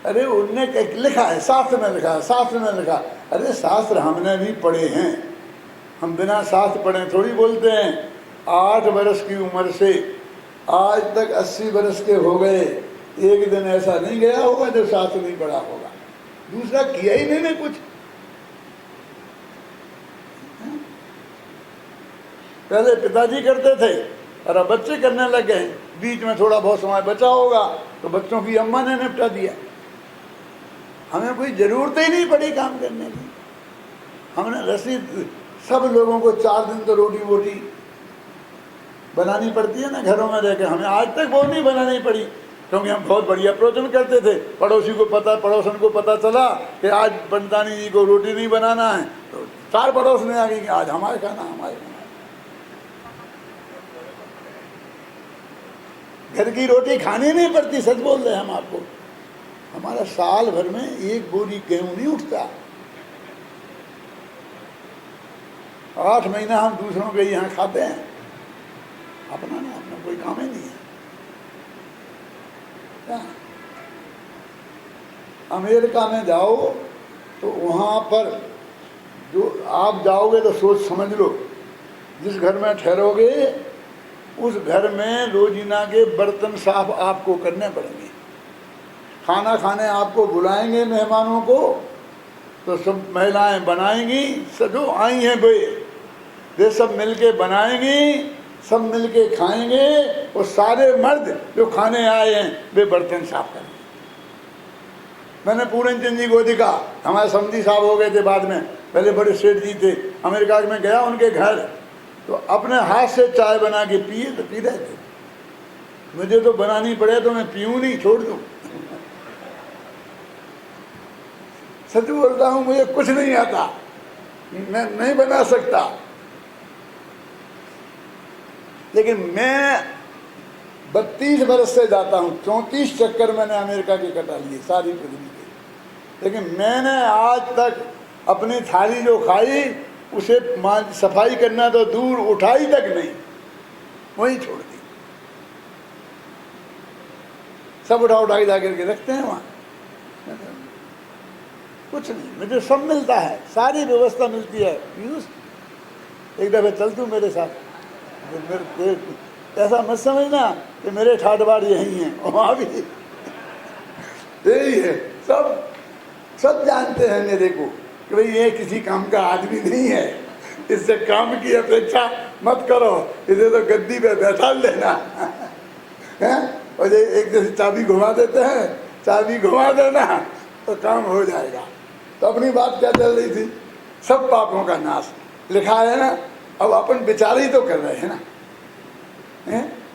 अरे उनने लिखा है, शास्त्र में लिखा है, शास्त्र में लिखा। अरे शास्त्र हमने भी पढ़े हैं। हम बिना शास्त्र पढ़े थोड़ी बोलते हैं। 8 वर्ष की उम्र से आज तक 80 वर्ष के हो गए, एक दिन ऐसा नहीं गया होगा जब शास्त्र नहीं पढ़ा होगा। दूसरा किया ही नहीं कुछ। पहले पिताजी करते थे और अब बच्चे करने लग गए। बीच में थोड़ा बहुत समय बचा होगा तो बच्चों की अम्मा ने निपटा दिया। हमें कोई जरूरत ही नहीं पड़ी काम करने की। हमने रसीद सब लोगों को 4 दिन तो रोटी वोटी बनानी पड़ती है ना घरों में रहकर। हमें आज तक वो नहीं बनानी पड़ी क्योंकि हम बहुत बढ़िया प्रवचन करते थे। पड़ोसी को पता, पड़ोसन को पता चला कि आज पंतानी जी को रोटी नहीं बनाना है तो 4 पड़ोस में आ गई कि आज हमारे खाना, हमारे खाना। घर की रोटी खानी नहीं पड़ती। सच बोल रहे हैं हम आपको। हमारा साल भर में 1 बोरी गेहूं नहीं उठता। 8 महीना हम दूसरों के यहाँ खाते हैं। अपना ना, अपना कोई काम ही नहीं है। क्या? अमेरिका में जाओ तो वहाँ पर जो आप जाओगे तो सोच समझ लो, जिस घर में ठहरोगे उस घर में रोजीना के बर्तन साफ आपको करने पड़ेंगे। खाना खाने आपको बुलाएंगे मेहमानों को तो सब महिलाएं बनाएंगी। सब जो आई हैं वे सब मिलके बनाएंगी, सब मिलके खाएंगे और सारे मर्द जो खाने आए हैं वे बर्तन साफ करेंगे। मैंने पूरन चंद जी को देखा, हमारे समधी साहब हो गए थे बाद में, पहले बड़े सेठ जी थे। अमेरिका में गया उनके घर तो अपने हाथ से चाय बना के पिए तो पी रहे थे। मुझे तो बनानी पड़े तो मैं पीऊँ नहीं, छोड़ दूँ। सच बोलता हूँ, मुझे कुछ नहीं आता, मैं नहीं बना सकता। लेकिन मैं 32 वर्ष से जाता हूँ। 34 चक्कर मैंने अमेरिका के कटा लिए सारी पृथ्वी के। लेकिन मैंने आज तक अपनी थाली जो खाई उसे सफाई करना तो दूर, उठाई तक नहीं, वहीं छोड़ दी। सब उठा उठा के जा करके रखते हैं वहाँ, कुछ नहीं। मुझे सब मिलता है, सारी व्यवस्था मिलती है। पीयूष एक दफे चल तू मेरे साथ, मेरे ऐसा मत समझना कि मेरे ठाट बाट यही हैं, वहाँ भी यही है। सब जानते हैं मेरे को कि भाई ये किसी काम का आदमी नहीं है, इससे काम की अपेक्षा मत करो, इसे तो गद्दी पे बैठा लेना है। और ये एक जैसे चाबी घुमा देते हैं, चाबी घुमा देना तो काम हो जाएगा। तो अपनी बात क्या चल रही थी, सब पापों का नाश लिखा है ना। अब अपन विचार ही तो कर रहे हैं ना,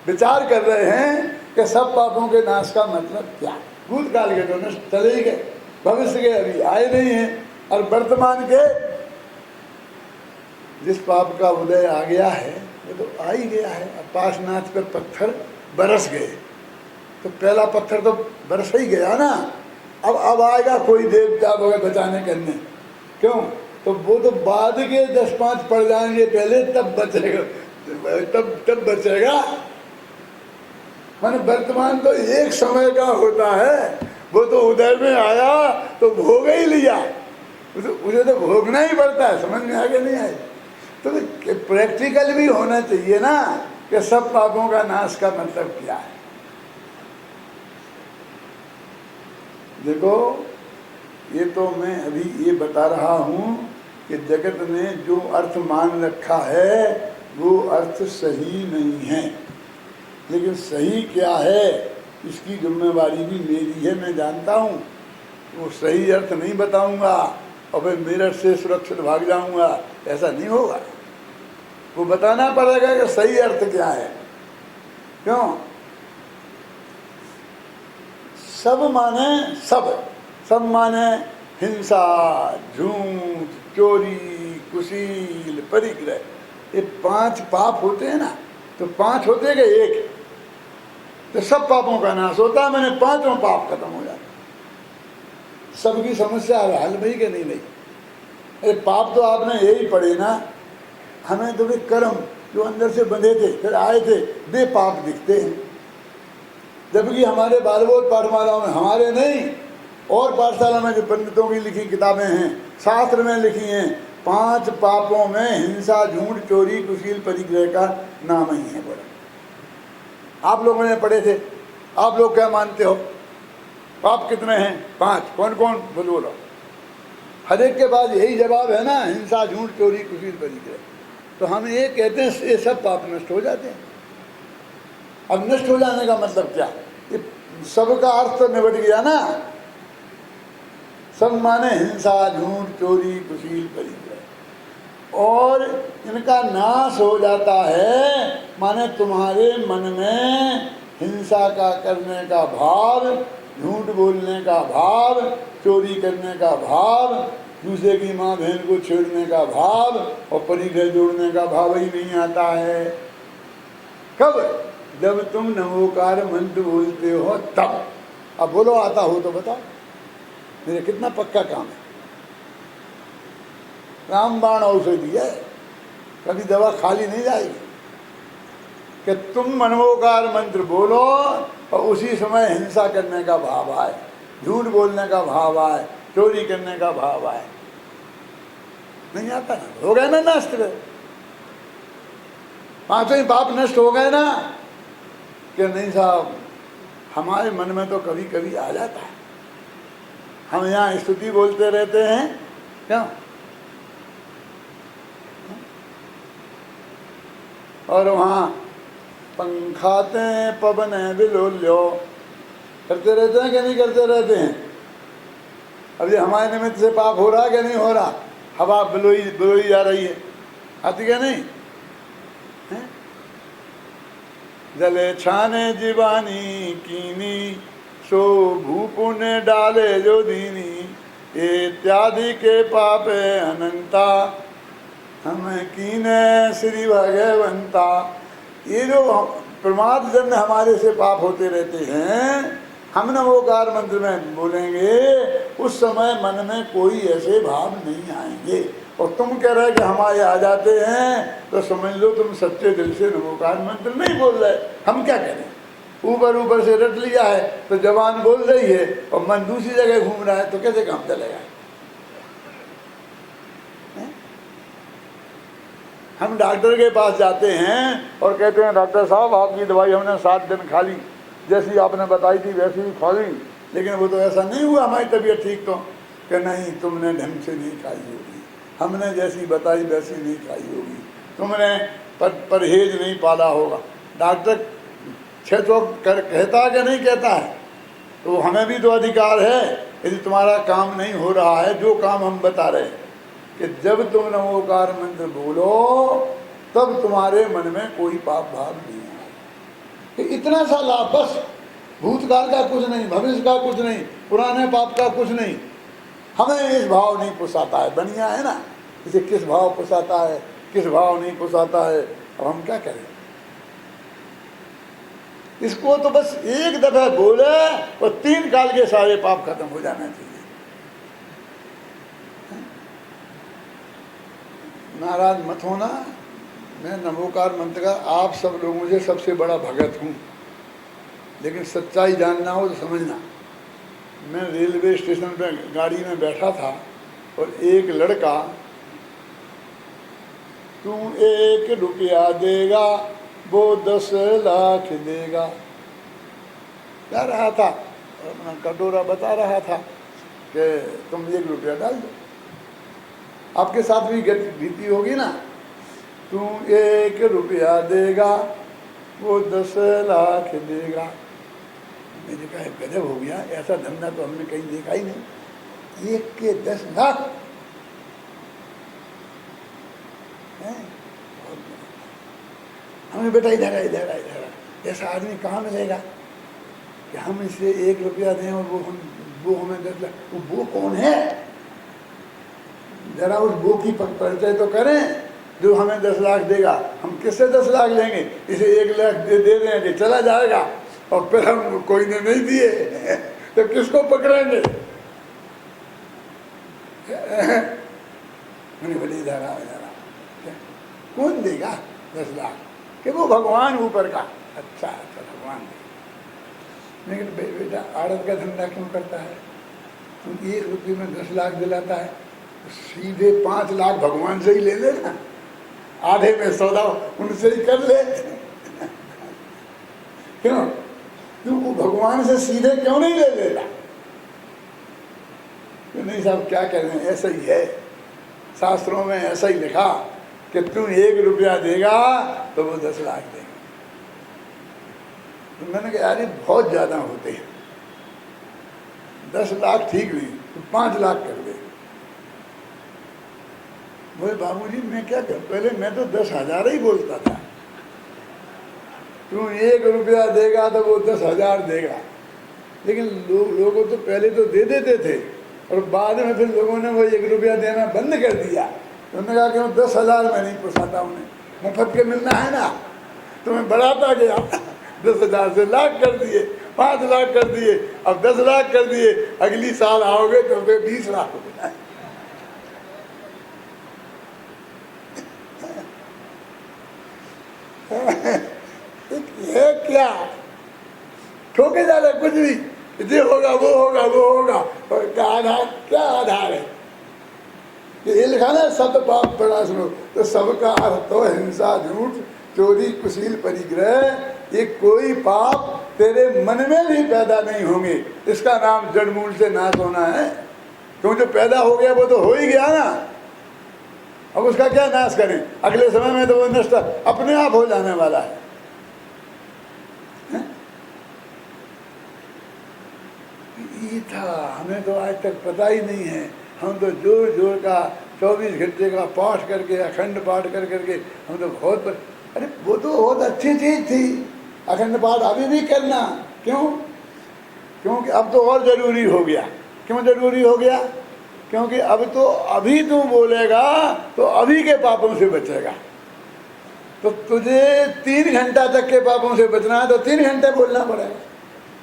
विचार कर रहे हैं कि सब पापों के नाश का मतलब क्या। भूतकाल के तो नष्ट चले ही गए, भविष्य के अभी आए नहीं हैं, और वर्तमान के जिस पाप का उदय आ गया है वो तो आ ही गया है। अब पाशनाथ पर पत्थर बरस गए तो पहला पत्थर तो बरस ही गया ना। अब आएगा कोई देवता वगैरह बचाने करने, क्यों? तो वो तो बाद के 10-5 पड़ जाएंगे पहले, तब बचेगा, तब बचेगा। माने वर्तमान तो एक समय का होता है, वो तो उदय में आया तो भोग ही लिया, उसे तो भोगना ही पड़ता है। समझ में आगे नहीं आए तो प्रैक्टिकल भी होना चाहिए ना कि सब पापों का नाश का मतलब क्या है। देखो, ये तो मैं अभी ये बता रहा हूँ कि जगत ने जो अर्थ मान रखा है वो अर्थ सही नहीं है, लेकिन सही क्या है इसकी जिम्मेवारी भी मेरी है। मैं जानता हूँ वो सही अर्थ नहीं बताऊँगा और फिर मेरठ से सुरक्षित भाग जाऊँगा, ऐसा नहीं होगा। वो बताना पड़ेगा कि सही अर्थ क्या है। क्यों? सब माने सब माने हिंसा, झूठ, चोरी, कुशील, परिग्रह, ये 5 पाप होते हैं ना। तो 5 होते गए एक, तो सब पापों का नाश होता है। मैंने 5वां पाप खत्म हो जाता। सबकी समस्या हल भाई के नहीं भाई। अरे पाप तो आपने यही पढ़े ना, हमें तो भी कर्म जो अंदर से बंधे थे फिर आए थे वे पाप दिखते हैं, जबकि हमारे बालबोध पाठमालाओं में, हमारे नहीं और पाठशाला में जो पंडितों की लिखी किताबें हैं, शास्त्र में लिखी हैं, 5 पापों में हिंसा, झूठ, चोरी, कुशील, परिग्रह का नाम ही है। बोला आप लोगों ने पढ़े थे, आप लोग क्या मानते हो पाप कितने हैं? 5। कौन कौन बोलो? हर एक के पास यही जवाब है ना, हिंसा, झूठ, चोरी, कुशील, परिग्रह। तो हम ये कहते हैं ये सब पाप नष्ट हो जाते हैं। अब नष्ट हो जाने का मतलब क्या? ये सबका अर्थ तो निबट गया ना। सब माने हिंसा, झूठ, चोरी, कुशील, परिग्रह, और इनका नाश हो जाता है। माने तुम्हारे मन में हिंसा का करने का भाव, झूठ बोलने का भाव, चोरी करने का भाव, दूसरे की माँ बहन को छेड़ने का भाव और परिग्रह जोड़ने का भाव ही नहीं आता है। कब? जब तुम नमोकार मंत्र बोलते हो तब। अब बोलो आता हो तो बताओ, मेरे कितना पक्का काम है। रामबाण औषधि है, कभी दवा खाली नहीं जाएगी। कि तुम मनमोकार मंत्र बोलो और उसी समय हिंसा करने का भाव आए, झूठ बोलने का भाव आए, चोरी करने का भाव आए, नहीं आता ना, हो गए ना नष्ट। 5 ही पाप नष्ट हो गए ना। कि नहीं साहब, हमारे मन में तो कभी कभी आ जाता है। हम यहाँ स्तुति बोलते रहते हैं, क्यों? और वहाँ पंखाते पवन बिलोल्यो करते रहते हैं कि नहीं करते रहते हैं? अब ये हमारे निमित्त से पाप हो रहा है कि नहीं हो रहा? हवा बिलोई जा रही है, आती क्या नहीं है? जले छाने जीवानी कीनी, सो भूपुण्य डाले जो दीनी, इत्यादि के पापे अनंता, हम कीने श्री भगवंता। ये जो प्रमाद जन्य हमारे से पाप होते रहते हैं, हम नमोकार मंत्र में बोलेंगे उस समय मन में कोई ऐसे भाव नहीं आएंगे। और तुम कह रहे कि हमारे आ जाते हैं तो समझ लो तुम सच्चे दिल से नमोकार मंत्र नहीं बोल रहे। हम क्या करें, ऊपर ऊपर से रट लिया है तो जबान बोल रही है और मन दूसरी जगह घूम रहा है, तो कैसे काम चलेगा। हम डॉक्टर के पास जाते हैं और कहते हैं डॉक्टर साहब आपकी दवाई हमने 7 दिन खा ली, जैसी आपने बताई थी वैसी ही खा ली, लेकिन वो तो ऐसा नहीं हुआ, हमारी तबीयत ठीक तो। कि नहीं, तुमने ढंग से नहीं खाई होगी, हमने जैसी बताई वैसी नहीं खाई होगी, तुमने परहेज नहीं पाला होगा। डॉक्टर छह तो कहता है कि नहीं कहता है, तो हमें भी तो अधिकार है। यदि तुम्हारा काम नहीं हो रहा है, जो काम हम बता रहे हैं कि जब तुम नमोकार मंत्र बोलो तब तुम्हारे मन में कोई पाप भाव नहीं आए। इतना सा लाभ, बस भूतकाल का कुछ नहीं, भविष्य का कुछ नहीं, पुराने पाप का कुछ नहीं, हमें इस भाव नहीं पुसाता है। बढ़िया है ना, इसे किस भाव पुसाता है, किस भाव नहीं पुसाता है। अब हम क्या करें, इसको तो बस एक दफा बोले और 3 काल के सारे पाप खत्म हो जाना चाहिए। नाराज मत होना, मैं नमोकार मंत्र का आप सब लोगों से सबसे बड़ा भगत हूँ, लेकिन सच्चाई जानना हो तो समझना। मैं रेलवे स्टेशन पर गाड़ी में बैठा था और एक लड़का तू 1 रुपया देगा वो 10 लाख देगा कह रहा था, और अपना कटोरा बता रहा था कि तुम 1 रुपया डाल दो। आपके साथ भी बीती होगी ना, तू 1 रुपया देगा वो 10 लाख देगा। मैंने कहा गजब हो गया, ऐसा धंधा तो हमने कहीं देखा ही नहीं, 1 के 10 लाख। हमें बेटा इधर इधर इधर, ऐसा आदमी कहाँ मिलेगा कि हम इसे 1 रुपया दें और वो हमें 10 लाख। वो कौन है, जरा उस वो की परिचय तो करें जो हमें 10 लाख देगा। हम किससे 10 लाख लेंगे, इसे 1 लाख दे देंगे, चला जाएगा, और फिर हम कोई ने नहीं दिए तो किसको पकड़ेंगे। मैंने बोली इधर कौन देगा 10 लाख, कि वो भगवान ऊपर का। अच्छा भगवान देगा, लेकिन बेटा आड़त का धंधा क्यों करता है, तुम 1 रुपये में 10 लाख दिलाता है, सीधे 5 लाख भगवान से ही ले लेना, आधे में सौदा उनसे ही कर ले। क्यों, तू वो भगवान से सीधे क्यों नहीं ले लेता। तो नहीं साहब क्या कह रहे हैं, ऐसा ही है, शास्त्रों में ऐसा ही लिखा कि तू 1 रुपया देगा तो वो 10 लाख देगा। तो मैंने कहा यार ये बहुत ज़्यादा होते हैं, 10 लाख ठीक नहीं, तो 5 लाख कर दे। बोले बाबूजी मैं क्या कर, पहले मैं तो 10,000 ही बोलता था, तू 1 रुपया देगा तो वो 10,000 देगा। लेकिन लोगों तो पहले तो दे देते थे और बाद में फिर लोगों ने वो 1 रुपया देना बंद कर दिया। उन्होंने कहा कि 10,000 में नहीं पोसाता, उन्हें मुफ्त के मिलना है ना, तो मैं बढ़ाता गया, 10,000 से लाख कर दिए, 5 लाख कर दिए, अब 10 लाख कर दिए, अगली साल आओगे तो फिर 20 लाख हो जाए। ये क्या ठोके जा रहे, कुछ भी ये होगा वो होगा वो होगा, और क्या आधार है। ये लिखा ना सत पाप पड़ा सुनो, तो सबका अर्थ तो हिंसा झूठ चोरी कुशील परिग्रह, ये कोई पाप तेरे मन में भी पैदा नहीं होंगे, इसका नाम जड़ मूल से नाश होना है। क्यों, जो पैदा हो गया वो तो हो ही गया ना, अब उसका क्या नाश करें, अगले समय में तो वो नष्ट अपने आप हो जाने वाला है। ये था, हमें तो आज तक पता ही नहीं है। हम तो जोर जोर का 24 घंटे का पाठ करके, अखंड पाठ कर करके हम तो बहुत अरे वो तो बहुत अच्छी चीज़ थी, अखंड पाठ अभी भी करना। क्यों, क्योंकि अब तो और ज़रूरी हो गया। क्यों ज़रूरी हो गया, क्योंकि अब तो अभी तू बोलेगा तो अभी के पापों से बचेगा। तो तुझे 3 घंटा तक के पापों से बचना है तो 3 घंटे बोलना पड़ेगा।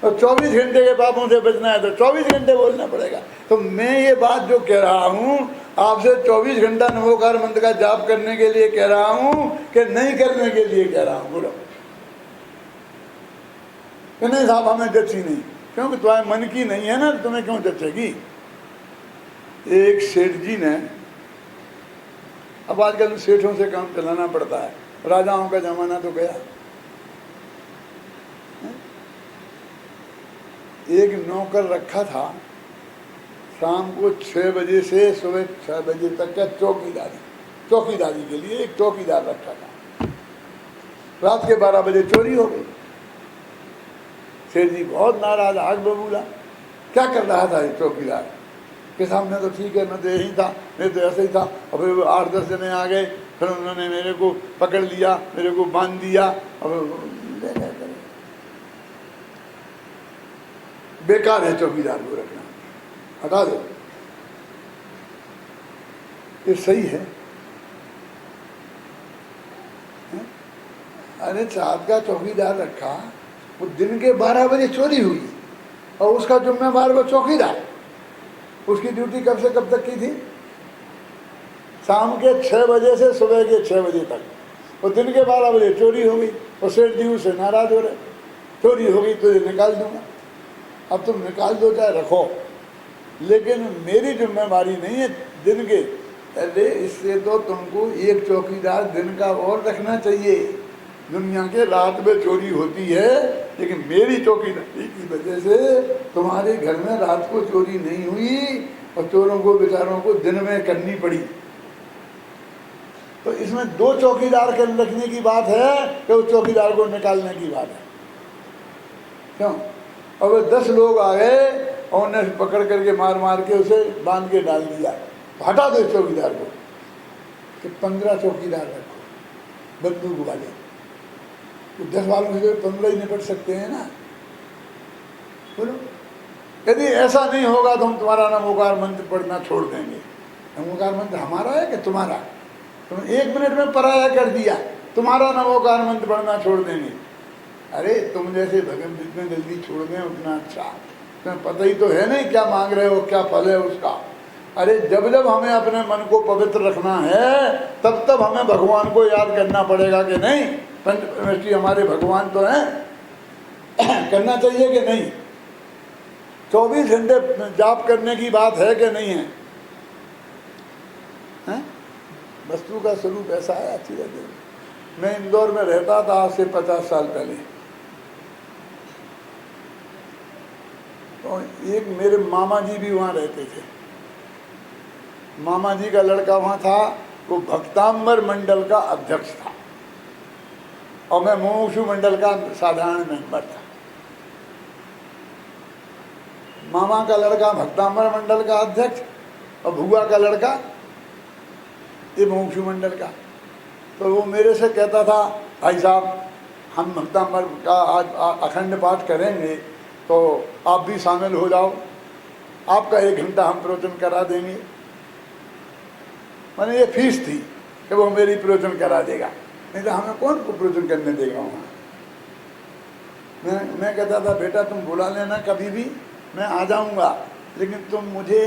और 24 घंटे के पापों से बचना है तो 24 घंटे बोलना पड़ेगा। तो मैं ये बात जो कह रहा हूँ आपसे 24 घंटा नमोकार मंत्र का जाप करने के लिए कह रहा हूँ कि नहीं करने के लिए कह रहा हूँ? बोलो कि नहीं साहब हमें जची नहीं, क्योंकि तुम्हारे मन की नहीं है ना, तुम्हें क्यों जचेगी? एक सेठ जी ने, अब आजकल सेठों से काम चलाना पड़ता है, राजाओं का जमाना तो गया। एक नौकर रखा था, शाम को 6 बजे से सुबह 6 बजे तक का चौकीदारी के लिए एक चौकीदार रखा था। रात के 12 बजे चोरी हो गई। सेठ जी बहुत नाराज, आग बबूला। क्या कर रहा था ये चौकीदार के सामने? तो ठीक है, मैं तो यही था, मैं तो ऐसे ही था। और फिर 8-10 जने आ गए, फिर उन्होंने मेरे को पकड़ लिया, मेरे को बांध दिया। और बेकार है चौकीदार को रखना, हटा दो। ये सही है? अरे साहब का चौकीदार रखा, वो दिन के 12 बजे चोरी हुई और उसका जिम्मेवार वो चौकीदार। उसकी ड्यूटी कब से कब तक की थी? शाम के 6 बजे से सुबह के 6 बजे तक। और दिन के 12 बजे चोरी हो गई और सेठ जी उससे नाराज हो रहे, चोरी हो गई तो ये निकाल दूंगा। अब तुम निकाल दो चाहे रखो, लेकिन मेरी जिम्मेवारी नहीं है दिन के। अरे इससे तो तुमको एक चौकीदार दिन का और रखना चाहिए। दुनिया के रात में चोरी होती है, लेकिन मेरी चौकीदारी की वजह से तुम्हारे घर में रात को चोरी नहीं हुई और चोरों को बेचारों को दिन में करनी पड़ी। तो इसमें 2 चौकीदार के रखने की बात है कि उस चौकीदार को निकालने की बात है? क्यों? और वे 10 लोग आ गए और उन्हें पकड़ करके मार मार के उसे बांध के डाल दिया। हटा दो चौकीदार को कि 15 चौकीदार रखो बंदूक वाले। तो 10 वालों से 15 ही निपट सकते हैं ना। बोलो, यदि ऐसा नहीं होगा तो हम तुम्हारा नमोकार मंत्र पढ़ना छोड़ देंगे। नमोकार मंत्र हमारा है कि तुम्हारा? तुम 1 मिनट में पराया कर दिया, तुम्हारा नमोकार मंत्र पढ़ना छोड़ देंगे। अरे तुम जैसे भगवान जितने जल्दी छोड़ दें उतना अच्छा। तुम्हें पता ही तो है नहीं क्या मांग रहे हो, क्या फल है उसका। अरे जब जब हमें अपने मन को पवित्र रखना है तब तब हमें भगवान को याद करना पड़ेगा कि नहीं? पंचप्रमेष्ठी हमारे भगवान तो हैं, करना चाहिए कि नहीं? 24 घंटे जाप करने की बात है कि नहीं है? वस्तु का स्वरूप ऐसा है। अच्छी रहती है। मैं इंदौर में रहता था आज से 50 साल पहले। तो एक मेरे मामा जी भी वहाँ रहते थे। मामा जी का लड़का वहाँ था, वो भक्तांबर मंडल का अध्यक्ष था और मैं मुमुक्षु मंडल का साधारण मेंबर था। मामा का लड़का भक्तांबर मंडल का अध्यक्ष और भुआ का लड़का ये मुमुक्षु मंडल का। तो वो मेरे से कहता था, भाई साहब हम भक्तांबर का आज अखंड पाठ करेंगे तो आप भी शामिल हो जाओ, आपका 1 घंटा हम प्रवचन करा देंगे। मैंने ये फीस थी कि वो मेरी प्रवचन करा देगा, नहीं तो हमें कौन को प्रवचन करने देगा वहाँ। मैं कहता था बेटा तुम बुला लेना कभी भी, मैं आ जाऊँगा, लेकिन तुम मुझे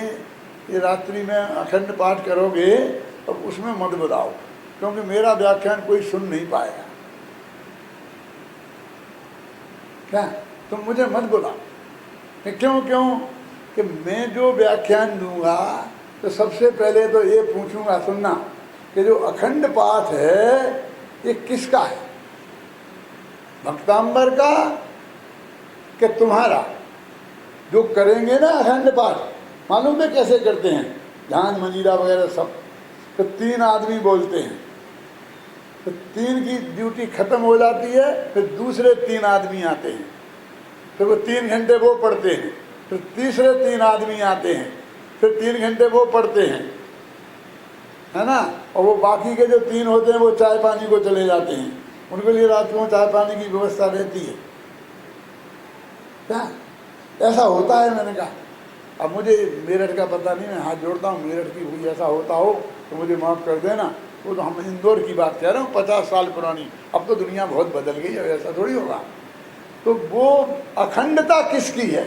ये रात्रि में अखंड पाठ करोगे और उसमें मत बताओ, क्योंकि मेरा व्याख्यान कोई सुन नहीं पाएगा। क्या तुम मुझे मत बुलाओ। क्यों? कि मैं जो व्याख्यान दूंगा तो सबसे पहले तो ये पूछूंगा, सुनना, कि जो अखंड पाठ है ये किसका है? भक्तांबर का कि तुम्हारा? जो करेंगे ना अखंड पाठ, मालूम है कैसे करते हैं? ध्यान मंजीरा वगैरह सब, तो 3 आदमी बोलते हैं, तो 3 की ड्यूटी खत्म हो जाती है, फिर दूसरे 3 आदमी आते हैं, फिर वो 3 घंटे वो पढ़ते हैं, फिर तीसरे 3 आदमी आते हैं, फिर 3 घंटे वो पढ़ते हैं, है ना। और वो बाकी के जो 3 होते हैं वो चाय पानी को चले जाते हैं, उनके लिए रात को चाय पानी की व्यवस्था रहती है। क्या ऐसा होता है? मैंने कहा अब मुझे मेरठ का पता नहीं, मैं हाथ जोड़ता हूँ, मेरठ की हुई ऐसा होता हो तो मुझे माफ़ कर देना। वो तो हम इंदौर की बात कह रहे हूँ, 50 साल पुरानी। अब तो दुनिया बहुत बदल गई है, ऐसा थोड़ी होगा। तो वो अखंडता किसकी है?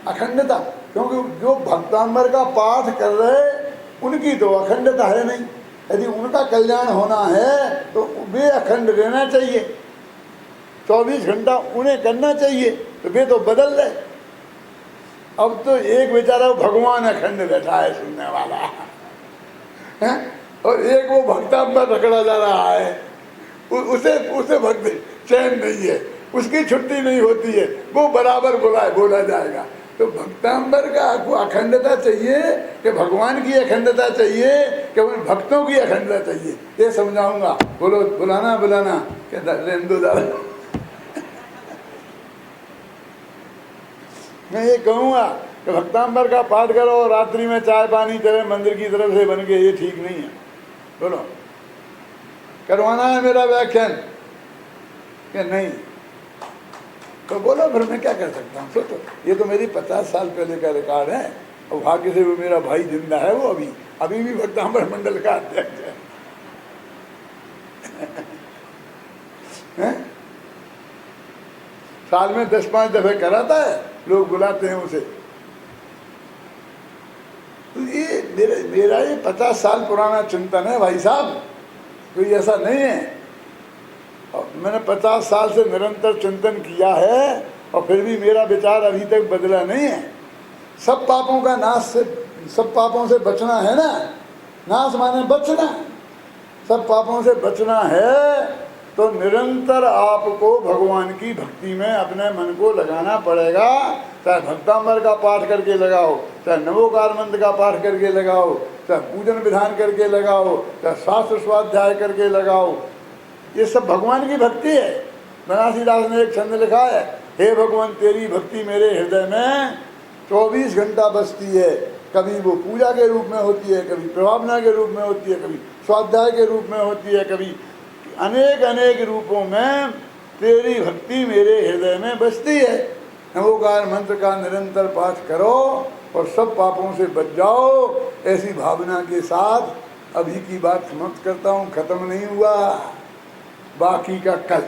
अखंडता, क्योंकि जो भक्तांबर का पाठ कर रहे उनकी तो अखंडता है नहीं। यदि उनका कल्याण होना है तो वे अखंड रहना चाहिए, 24 घंटा उन्हें करना चाहिए, तो वे तो बदल रहे। अब तो एक बेचारा भगवान अखंड बैठा है सुनने वाला है, और एक वो भक्तांबर रगड़ा जा रहा है, उसे भक्ति चैन नहीं है, उसकी छुट्टी नहीं होती है, वो बराबर बोला जाएगा। तो भक्तांबर का आपको अखंडता चाहिए कि भगवान की अखंडता चाहिए कि उन भक्तों की अखंडता चाहिए, ये समझाऊंगा। बोलो बुलाना कि रेंदो दादा। मैं ये कहूँगा कि भक्तांबर का पाठ करो, रात्रि में चाय पानी चले मंदिर की तरफ से बन के, ये ठीक नहीं है। बोलो करवाना है मेरा व्याख्यान कि नहीं? तो बोलो, फिर मैं क्या कर सकता हूँ। सोचो, ये तो मेरी 50 साल पहले का रिकॉर्ड है, और भाग्य से वो मेरा भाई जिंदा है, वो अभी भी भक्तांबर मंडल का अध्यक्ष है। साल में 10-5 दफे कराता है, लोग बुलाते हैं उसे। तो ये मेरा ये 50 साल पुराना चिंतन है भाई साहब, कोई ऐसा नहीं है। और मैंने 50 साल से निरंतर चिंतन किया है, और फिर भी मेरा विचार अभी तक बदला नहीं है। सब पापों का नाश से, सब पापों से बचना है ना, नाश माने बचना, सब पापों से बचना है तो निरंतर आपको भगवान की भक्ति में अपने मन को लगाना पड़ेगा। चाहे भक्तांबर का पाठ करके लगाओ, चाहे नवोकार मंत्र का पाठ करके लगाओ, चाहे पूजन विधान करके लगाओ, चाहे शास्त्र स्वाध्याय करके लगाओ, ये सब भगवान की भक्ति है। बनारसीदास ने एक छंद लिखा है, हे भगवान तेरी भक्ति मेरे हृदय में 24 घंटा बसती है। कभी वो पूजा के रूप में होती है, कभी प्रभावना के रूप में होती है, कभी स्वाध्याय के रूप में होती है, कभी अनेक रूपों में तेरी भक्ति मेरे हृदय में बसती है। नवोकार मंत्र का निरंतर पाठ करो और सब पापों से बच जाओ, ऐसी भावना के साथ अभी की बात समाप्त करता हूँ। खत्म नहीं हुआ, बाकी का कल।